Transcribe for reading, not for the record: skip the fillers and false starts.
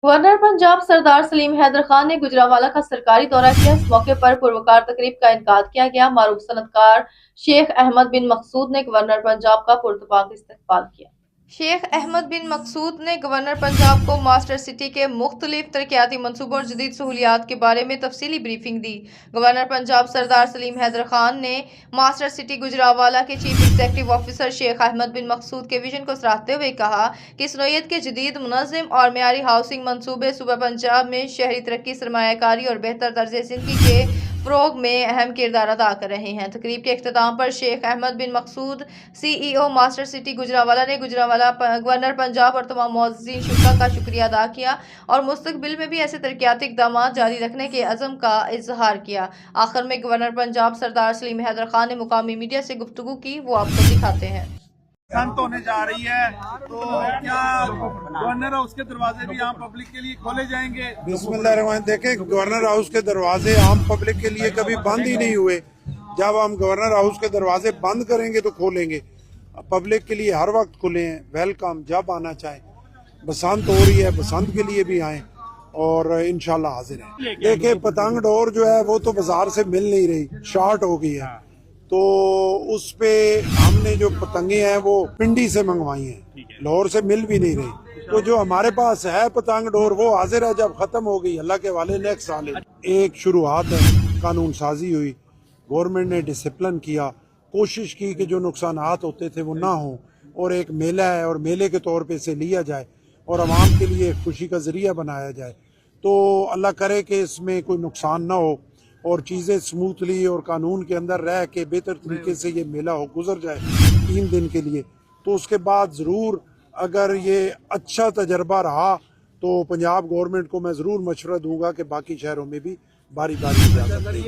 Governor Punjab Sardar Salim Haider Khan ने गुजरांवाला का सरकारी दौरा किया। इस मौके पर पुरवकार तकरीब का इनेकाद किया गया। मारूफ सनतकार शेख अहमद बिन मकसूद ने गवर्नर पंजाब का पुरतपाक इस्तकबाल किया। शेख अहमद बिन मकसूद ने गवर्नर पंजाब को मास्टर सिटी के मुख्तलिफ तरक्याती मनसूबों और जदीद सहूलियात के बारे में तफसीली ब्रीफिंग दी। गवर्नर पंजाब सरदार सलीम हैदर खान ने मास्टर सिटी गुजरांवाला के chief executive officer Sheikh Ahmad bin Maqsood के विजन को सराहते हुए कहा कि इस नौयत के जदीद मुनज़्ज़म और मेयारी हाउसिंग मनसूबे सूबा पंजाब में शहरी तरक्की, सरमायाकारी और बेहतर तर्ज़ ज़िंदगी के फ़रोग़ में अहम किरदार अदा कर रहे हैं। तकरीब के इख्तिताम पर शेख अहमद बिन मकसूद CEO मास्टर सिटी गुजरांवाला ने गवर्नर पंजाब और तमाम मुअज़्ज़िज़ीन शुरा का शुक्रिया अदा किया और मुस्तक़बिल में भी ऐसे तरक्याती इक़दामात जारी रखने के अज़्म का इज़हार किया। आखिर में गवर्नर पंजाब सरदार सलीम हैदर खान ने मुकामी मीडिया से गुफ्तगू की, वो आपको दिखाते हैं। संत होने जा रही है, तो क्या गवर्नर हाउस के दरवाजे भी आम पब्लिक के लिए खोले जाएंगे? बिस्मिल्लाह। देखें, गवर्नर हाउस के दरवाजे आम पब्लिक के लिए कभी बंद ही नहीं हुए। जब हम गवर्नर हाउस के दरवाजे बंद करेंगे तो खोलेंगे। पब्लिक के लिए हर वक्त खुले हैं, वेलकम, जब आना चाहे। बसंत हो रही है, बसंत के लिए भी आए और इंशाल्लाह हाजिर है। देखिए, पतंग डोर जो है वो तो बाजार से मिल नहीं रही, शॉर्ट हो गई है, तो उस पे हमने जो पतंगे हैं वो पिंडी से मंगवाई हैं, लाहौर से मिल भी नहीं रही। तो जो हमारे पास है पतंग डोर वो हाजिर है, जब खत्म हो गई अल्लाह के वाले नेक्स्ट साल। एक शुरुआत है, कानून साजी हुई, गवर्नमेंट ने डिसिप्लिन किया, कोशिश की कि जो नुकसानात होते थे वो ना हो, और एक मेला है और मेले के तौर पे इसे लिया जाए और आवाम के लिए खुशी का जरिया बनाया जाए। तो अल्लाह करे कि इसमें कोई नुकसान ना हो और चीज़ें स्मूथली और कानून के अंदर रह के बेहतर तरीके से ये मेला हो गुजर जाए 3 दिन के लिए। तो उसके बाद ज़रूर अगर ये अच्छा तजर्बा रहा तो पंजाब गवर्नमेंट को मैं ज़रूर मशवरा दूंगा कि बाकी शहरों में भी बारी बारी इजाज़त दें।